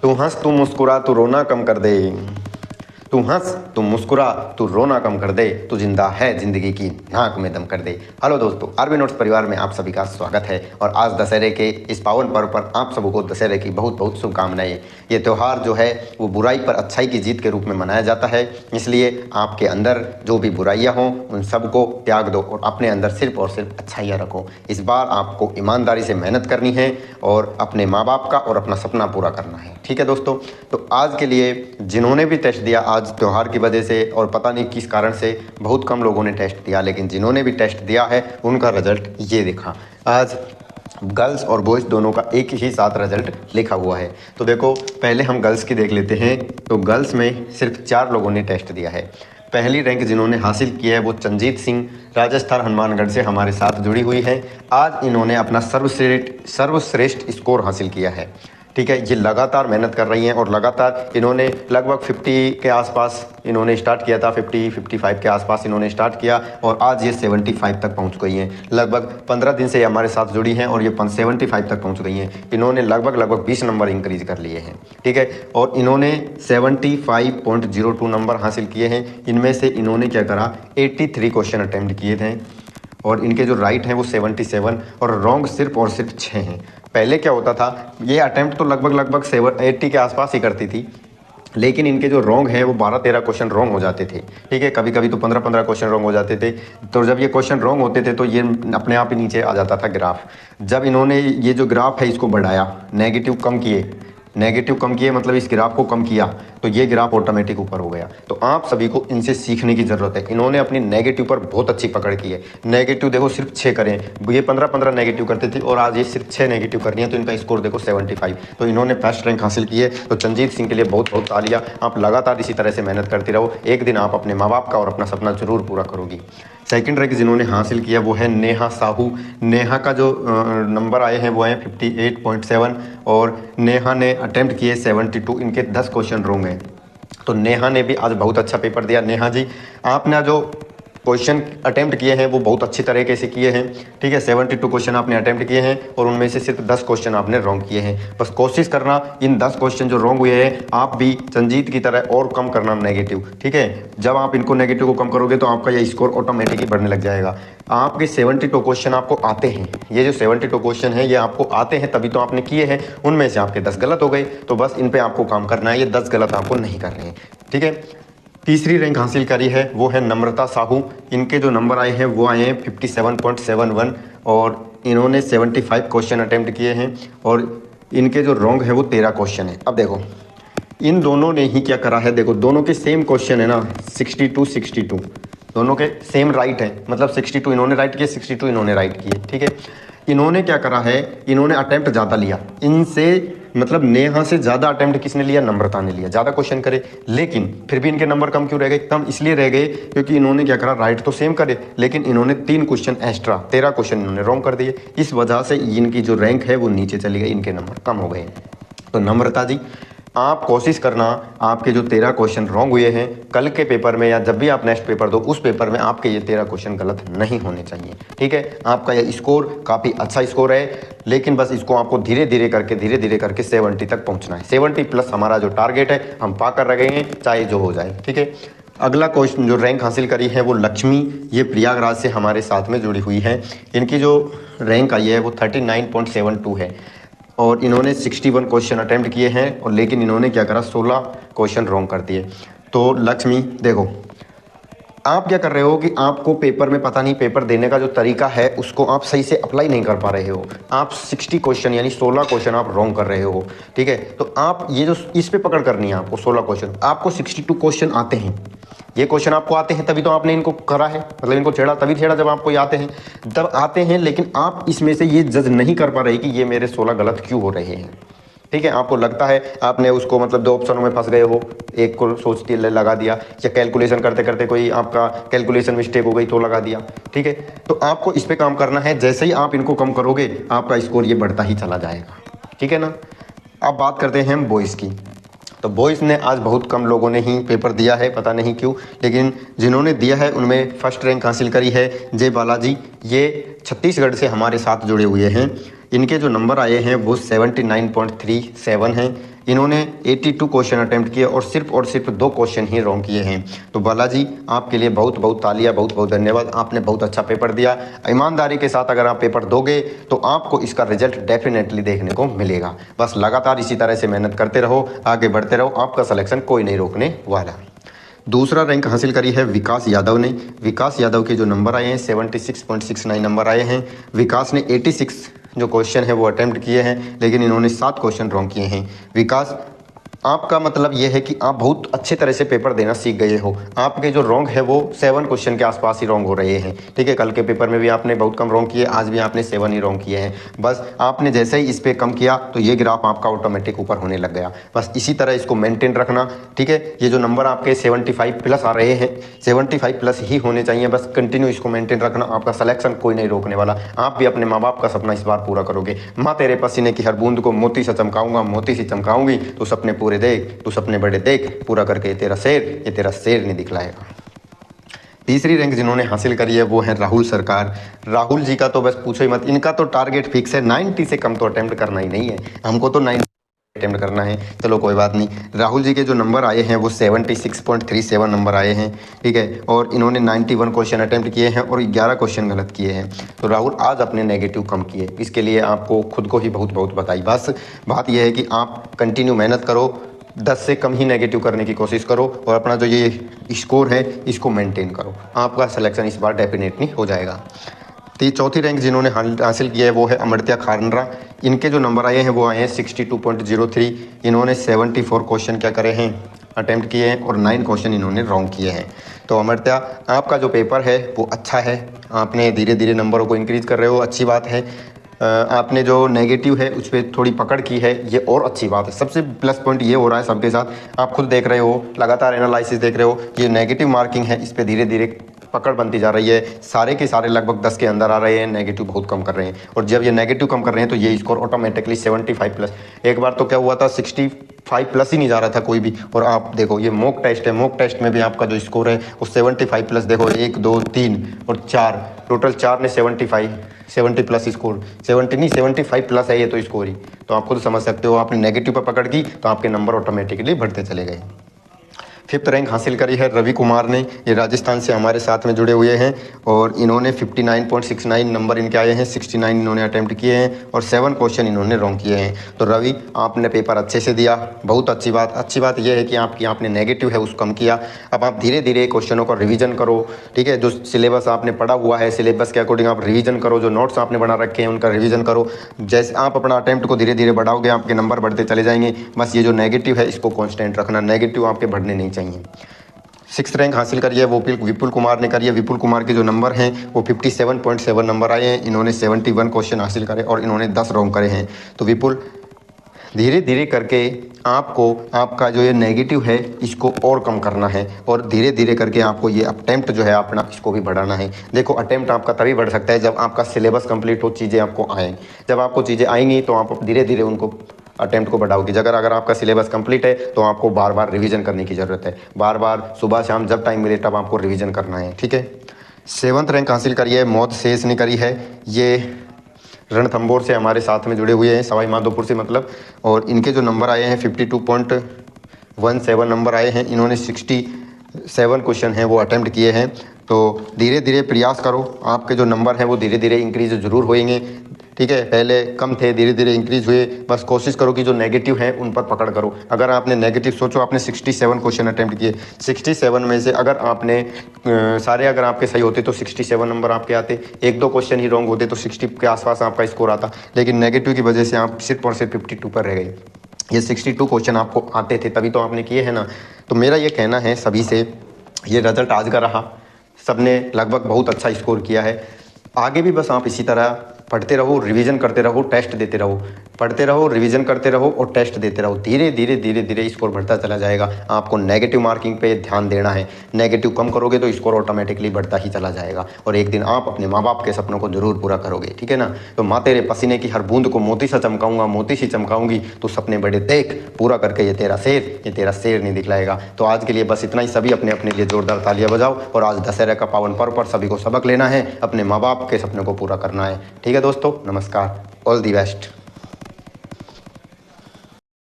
तू हंस तू मुस्कुरा तू रोना कम कर दे, तू हंस तू मुस्कुरा तू रोना कम कर दे, तू जिंदा है जिंदगी की नाक में दम कर दे। हेलो दोस्तों, आरबी नोट्स परिवार में आप सभी का स्वागत है और आज दशहरे के इस पावन पर्व पर आप सबको दशहरे की बहुत बहुत शुभकामनाएं। ये त्यौहार जो है वो बुराई पर अच्छाई की जीत के रूप में मनाया जाता है, इसलिए आपके अंदर जो भी बुराइयां हों उन सबको त्याग दो और अपने अंदर सिर्फ और सिर्फ अच्छाइयाँ रखो। इस बार आपको ईमानदारी से मेहनत करनी है और अपने माँ बाप का और अपना सपना पूरा करना है। ठीक है दोस्तों, तो आज के लिए जिन्होंने भी टेस्ट दिया, आज त्यौहार की वजह से और पता नहीं किस कारण से बहुत कम लोगों ने टेस्ट दिया, लेकिन जिन्होंने भी टेस्ट दिया है उनका रिजल्ट ये दिखा। आज गर्ल्स और बॉयज़ दोनों का एक ही साथ रिजल्ट लिखा हुआ है। तो देखो, पहले हम गर्ल्स की देख लेते हैं। तो गर्ल्स में सिर्फ 4 लोगों ने टेस्ट दिया है। पहली रैंक जिन्होंने हासिल किया है वो चंजीत सिंह राजस्थान हनुमानगढ़ से हमारे साथ जुड़ी हुई है। आज इन्होंने अपना सर्वश्रेष्ठ स्कोर हासिल किया है। ठीक है, ये लगातार मेहनत कर रही हैं और लगातार इन्होंने लगभग 50 के आसपास इन्होंने स्टार्ट किया था, 50-55 के आसपास इन्होंने स्टार्ट किया और आज ये 75 तक पहुंच गई हैं। लगभग 15 दिन से हमारे साथ जुड़ी हैं और ये 75 तक पहुंच गई हैं। इन्होंने लगभग 20 नंबर इंक्रीज कर लिए हैं। ठीक है, और इन्होंने 75.02 नंबर हासिल किए हैं। इनमें से इन्होंने क्या करा, 83 क्वेश्चन अटैम्प्ट किए थे और इनके जो राइट हैं वो 77 और रॉन्ग सिर्फ और सिर्फ 6 हैं। पहले क्या होता था, ये अटैम्प्ट तो लगभग 80 के आसपास ही करती थी, लेकिन इनके जो रॉन्ग हैं वो 12-13 क्वेश्चन रॉन्ग हो जाते थे। ठीक है, कभी कभी तो 15-15 क्वेश्चन रॉन्ग हो जाते थे। तो जब ये क्वेश्चन रॉन्ग होते थे तो ये अपने आप ही नीचे आ जाता था ग्राफ। जब इन्होंने ये जो ग्राफ है इसको बढ़ाया, नेगेटिव कम किए मतलब इस ग्राफ को कम किया, तो ये ग्राफ ऑटोमेटिक ऊपर हो गया। तो आप सभी को इनसे सीखने की ज़रूरत है। इन्होंने अपनी नेगेटिव पर बहुत अच्छी पकड़ की है। नेगेटिव देखो सिर्फ 6 करें, ये 15-15 नेगेटिव करते थे और आज ये सिर्फ 6 नेगेटिव करनी है, तो इनका स्कोर देखो 75। तो इन्होंने फर्स्ट रैंक हासिल की है। तो चंजीत सिंह के लिए बहुत बहुत तालियां। आप लगातार इसी तरह से मेहनत करती रहो, एक दिन आप अपने माँ बाप का और अपना सपना जरूर पूरा करोगी। सेकंड रैंक जिन्होंने हासिल किया वो है नेहा साहू। नेहा का जो नंबर आए हैं वो हैं 58.7 और नेहा ने अटेम्प्ट किए 72। इनके 10 क्वेश्चन रॉन्ग हैं। तो नेहा ने भी आज बहुत अच्छा पेपर दिया। नेहा जी, आपने जो क्वेश्चन अटेम्प्ट किए हैं वो बहुत अच्छी तरीके से किए हैं। ठीक है, 72 क्वेश्चन आपने अटेम्प्ट किए हैं और उनमें से सिर्फ 10 क्वेश्चन आपने रॉन्ग किए हैं। बस कोशिश करना इन 10 क्वेश्चन जो रॉन्ग हुए हैं आप भी चंजीत की तरह और कम करना नेगेटिव। ठीक है, जब आप इनको नेगेटिव को कम करोगे तो आपका ये स्कोर ऑटोमेटिकली बढ़ने लग जाएगा। आपके 72 क्वेश्चन आपको आते हैं, ये जो 72 क्वेश्चन हैं ये आपको आते हैं तभी तो आपने किए हैं। उनमें से आपके 10 गलत हो गए, तो बस इन पर आपको काम करना है। ये 10 गलत आपको नहीं करने हैं। ठीक है, तीसरी रैंक हासिल करी है वो है नम्रता साहू। इनके जो नंबर आए हैं वो आए हैं 57.71 और इन्होंने 75 क्वेश्चन अटेम्प्ट किए हैं और इनके जो रॉन्ग है वो 13 क्वेश्चन है। अब देखो, इन दोनों ने ही क्या करा है, देखो दोनों के सेम क्वेश्चन है ना, 62 दोनों के सेम राइट है, मतलब 62 इन्होंने राइट किए, 62 इन्होंने राइट किए। ठीक है, इन्होंने क्या करा है, इन्होंने अटेम्प्ट ज़्यादा लिया। इनसे मतलब नेहा से ज़्यादा अटेम्प्ट किसने लिया, नम्रता ने लिया, ज़्यादा क्वेश्चन करे, लेकिन फिर भी इनके नंबर कम क्यों रह गए? कम इसलिए रह गए क्योंकि इन्होंने क्या करा, राइट तो सेम करे लेकिन इन्होंने 3 क्वेश्चन एक्स्ट्रा, 13 क्वेश्चन इन्होंने रॉन्ग कर दिए। इस वजह से इनकी जो रैंक है वो नीचे चली गई, इनके नंबर कम हो गए। तो नम्रता जी, आप कोशिश करना, आपके जो 13 क्वेश्चन रॉन्ग हुए हैं कल के पेपर में या जब भी आप नेक्स्ट पेपर दो उस पेपर में आपके ये 13 क्वेश्चन गलत नहीं होने चाहिए। ठीक है, आपका ये स्कोर काफ़ी अच्छा स्कोर है, लेकिन बस इसको आपको धीरे धीरे करके 70 तक पहुंचना है। 70 प्लस हमारा जो टारगेट है हम पा कर रहेंगे, चाहे जो हो जाए। ठीक है, अगला क्वेश्चन जो रैंक हासिल करी है वो लक्ष्मी, ये प्रयागराज से हमारे साथ में जुड़ी हुई है। इनकी जो रैंक आई है वो 39.72 है और इन्होंने 61 क्वेश्चन अटेम्प्ट किए हैं और लेकिन इन्होंने क्या करा, 16 क्वेश्चन रॉन्ग कर दिए। तो लक्ष्मी देखो, आप क्या कर रहे हो कि आपको पेपर में पता नहीं, पेपर देने का जो तरीका है उसको आप सही से अप्लाई नहीं कर पा रहे हो। आप 60 क्वेश्चन यानी 16 क्वेश्चन आप रॉन्ग कर रहे हो। ठीक है, तो आप ये जो इस पे पकड़ करनी है आपको, 16 क्वेश्चन, आपको 62 क्वेश्चन आते हैं। ये क्वेश्चन आपको आते हैं तभी तो आपने इनको करा है, मतलब इनको छेड़ा तभी छेड़ा जब आपको ये आते हैं, जब आते हैं, लेकिन आप इसमें से ये जज नहीं कर पा रहे कि ये मेरे 16 गलत क्यों हो रहे हैं। ठीक है, आपको लगता है आपने उसको मतलब 2 ऑप्शनों में फंस गए हो, एक को सोचते लगा दिया या कैलकुलेशन करते करते कोई आपका कैलकुलेशन मिस्टेक हो गई तो लगा दिया। ठीक है, तो आपको इस पे काम करना है। जैसे ही आप इनको कम करोगे आपका स्कोर ये बढ़ता ही चला जाएगा। ठीक है ना। अब बात करते हैं हम बॉयज़ की। तो बॉयज़ ने आज बहुत कम लोगों ने ही पेपर दिया है, पता नहीं क्यों, लेकिन जिन्होंने दिया है उनमें फर्स्ट रैंक हासिल करी है जय बालाजी। ये छत्तीसगढ़ से हमारे साथ जुड़े हुए हैं। इनके जो नंबर आए हैं वो 79.37 हैं। इन्होंने 82 क्वेश्चन अटेम्प्ट किए और सिर्फ 2 क्वेश्चन ही रॉन्ग किए हैं। तो बालाजी आपके लिए बहुत बहुत तालियां, बहुत बहुत धन्यवाद। आपने बहुत अच्छा पेपर दिया। ईमानदारी के साथ अगर आप पेपर दोगे तो आपको इसका रिजल्ट डेफिनेटली देखने को मिलेगा। बस लगातार इसी तरह से मेहनत करते रहो, आगे बढ़ते रहो, आपका सिलेक्शन कोई नहीं रोकने वाला। दूसरा रैंक हासिल करी है विकास यादव ने। विकास यादव के जो नंबर आए हैं 76.69 नंबर आए हैं। विकास ने 86 जो क्वेश्चन है वो अटेम्प्ट किए हैं, लेकिन इन्होंने 7 क्वेश्चन रॉन्ग किए हैं। विकास, आपका मतलब ये है कि आप बहुत अच्छे तरह से पेपर देना सीख गए हो। आपके जो रॉन्ग है वो 7 क्वेश्चन के आसपास ही रॉन्ग हो रहे हैं, ठीक है। कल के पेपर में भी आपने बहुत कम रॉन्ग किए, आज भी आपने 7 ही रॉन्ग किए हैं। बस आपने जैसे ही इस पर कम किया तो ये ग्राफ आपका ऑटोमेटिक ऊपर होने लग गया। बस इसी तरह इसको मेंटेन रखना, ठीक है। ये जो नंबर आपके 75 प्लस आ रहे हैं, 75 प्लस ही होने चाहिए। बस कंटिन्यू इसको मेंटेन रखना, आपका सिलेक्शन कोई नहीं रोकने वाला। आप भी अपने माँ बाप का सपना इस बार पूरा करोगे। माँ तेरे पसीने की हर बूंद को मोती से चमकाऊंगा, मोती से चमकाऊंगी, तो सपने पूरे देख, तू सपने बड़े देख, पूरा करके ये तेरा शेर नहीं दिखलाएगा। तीसरी रैंक जिन्होंने हासिल करी है वो है राहुल सरकार। राहुल जी का तो बस पूछो ही मत, इनका तो टारगेट फिक्स है, 90 से कम तो अटेम्प्ट करना ही नहीं है। हमको तो 90 अटेम्प्ट करना है। चलो कोई बात नहीं। राहुल जी के जो नंबर आए हैं वो 76.37 नंबर आए हैं, ठीक है। और इन्होंने 91 क्वेश्चन अटेम्प्ट किए हैं और 11 क्वेश्चन गलत किए हैं। तो राहुल आज अपने नेगेटिव कम किए, इसके लिए आपको खुद को ही बहुत बहुत बधाई। बस बात यह है कि आप कंटिन्यू मेहनत करो, 10 से कम ही नेगेटिव करने की कोशिश करो और अपना जो ये स्कोर है इसको मेंटेन करो। आपका सिलेक्शन इस बार डेफिनेटली हो जाएगा। चौथी रैंक जिन्होंने हासिल किया है वो है अमृत्या खानरा। इनके जो नंबर आए हैं वो आए हैं 62.03। इन्होंने 74 क्वेश्चन क्या करे हैं, अटेम्प्ट किए हैं और 9 क्वेश्चन इन्होंने रॉन्ग किए हैं। तो अमृत्या, आपका जो पेपर है वो अच्छा है, आपने धीरे धीरे नंबरों को इंक्रीज़ कर रहे हो, अच्छी बात है। आपने जो नेगेटिव है उस पर थोड़ी पकड़ की है, ये और अच्छी बात है। सबसे प्लस पॉइंट ये हो रहा है सबके साथ, आप खुद देख रहे हो, लगातार एनालिसिस देख रहे हो, ये नेगेटिव मार्किंग है, इस पर धीरे धीरे पकड़ बनती जा रही है। सारे के सारे लगभग 10 के अंदर आ रहे हैं, नेगेटिव बहुत कम कर रहे हैं। और जब ये नेगेटिव कम कर रहे हैं तो ये स्कोर ऑटोमेटिकली 75 प्लस। एक बार तो क्या हुआ था 65 प्लस ही नहीं जा रहा था कोई भी। और आप देखो ये मॉक टेस्ट है, मॉक टेस्ट में भी आपका जो स्कोर है वो 75 प्लस। देखो 1 2 3 और 4, टोटल 4 ने 70 प्लस स्कोर, 70 नहीं 75 प्लस है ये तो स्कोर ही। तो आप खुद समझ सकते हो, आपने नेगेटिव पर पकड़ की तो आपके नंबर ऑटोमेटिकली बढ़ते चले गए। 5th रैंक हासिल करी है रवि कुमार ने। ये राजस्थान से हमारे साथ में जुड़े हुए हैं और इन्होंने 59.69 नंबर इनके आए हैं। 69 इन्होंने अटेम्प्ट किए हैं और 7 क्वेश्चन इन्होंने रॉन्ग किए हैं। तो रवि, आपने पेपर अच्छे से दिया, बहुत अच्छी बात। अच्छी बात यह है कि आपने नेगेटिव है उसको कम किया। अब आप धीरे धीरे क्वेश्चनों का रिवीजन करो, ठीक है। जो सिलेबस आपने पढ़ा हुआ है, सिलेबस के अकॉर्डिंग आप रिवीजन करो। जो नोट्स आपने बना रखे हैं उनका रिवीजन करो। जैसे आप अपना अटेम्प्ट को धीरे धीरे बढ़ाओगे आपके नंबर बढ़ते चले जाएंगे। बस ये जो नेगेटिव है इसको कॉन्स्टेंट रखना, नेगेटिव आपके बढ़ने नहीं चाहिए। 6th रैंक हासिल करी है वो विपुल कुमार ने करी है। विपुल कुमार के जो नंबर हैं वो 57.7 नंबर आए हैं। इन्होंने 71 क्वेश्चन हासिल करे और इन्होंने 10 रॉन्ग करे हैं। तो विपुल, धीरे धीरे करके आपको आपका जो ये नेगेटिव है इसको और कम करना है और धीरे धीरे करके आपको ये अटेम्प्ट जो है अपना इसको भी बढ़ाना है। देखो अटेम्प्ट आपका तभी बढ़ सकता है जब आपका सिलेबस कंप्लीट हो, चीज़ें आपको आएँ। जब आपको चीज़ें आएंगी तो आप धीरे धीरे उनको अटेम्प्ट को बढ़ाओगे। अगर आपका सिलेबस कंप्लीट है तो आपको बार बार रिवीजन करने की ज़रूरत है। बार बार सुबह शाम जब टाइम मिले तब आपको रिवीजन करना है, ठीक है। 7th रैंक हासिल करी है मौत शेष ने करी है। ये रणथंबोर से हमारे साथ में जुड़े हुए हैं, सवाई माधोपुर से मतलब। और इनके जो नंबर आए हैं 52.17 नंबर आए हैं। इन्होंने 67 क्वेश्चन हैं वो अटेम्प्ट किए हैं। तो धीरे धीरे प्रयास करो, आपके जो नंबर हैं वो धीरे धीरे इंक्रीज ज़रूर होएंगे, ठीक है। पहले कम थे, धीरे धीरे इंक्रीज हुए। बस कोशिश करो कि जो नेगेटिव है उन पर पकड़ करो। अगर आपने नेगेटिव सोचो, आपने 67 क्वेश्चन अटेम्प्ट किए, 67 में से अगर आपने सारे अगर आपके सही होते तो 67 नंबर आपके आते। 1-2 क्वेश्चन ही रॉन्ग होते तो 60 के आसपास आपका स्कोर आता। लेकिन नेगेटिव की वजह से आप सिर्फ और सिर्फ 52 पर रह गए। ये 62 क्वेश्चन आपको आते थे तभी तो आपने किए हैं ना। तो मेरा ये कहना है सभी से, ये रिजल्ट आज का रहा, सबने लगभग बहुत अच्छा स्कोर किया है। आगे भी बस आप इसी तरह पढ़ते रहो, रिवीजन करते रहो, टेस्ट देते रहो, पढ़ते रहो, रिवीजन करते रहो और टेस्ट देते रहो। धीरे धीरे स्कोर बढ़ता चला जाएगा। आपको नेगेटिव मार्किंग पे ध्यान देना है। नेगेटिव कम करोगे तो स्कोर ऑटोमेटिकली बढ़ता ही चला जाएगा और एक दिन आप अपने माँ बाप के सपनों को जरूर पूरा करोगे, ठीक है ना। तो माँ तेरे पसीने की हर बूंद को मोती सा चमकाऊंगा, मोती सी चमकाऊंगी, तो सपने बड़े देख, पूरा करके ये तेरा शेर नहीं दिखलाएगा। तो आज के लिए बस इतना ही। सभी अपने अपने लिए जोरदार तालियां बजाओ और आज दशहरे का पावन पर्व पर सभी को सबक लेना है, अपने माँ बाप के सपनों को पूरा करना है, ठीक है दोस्तों। नमस्कार, ऑल दी बेस्ट।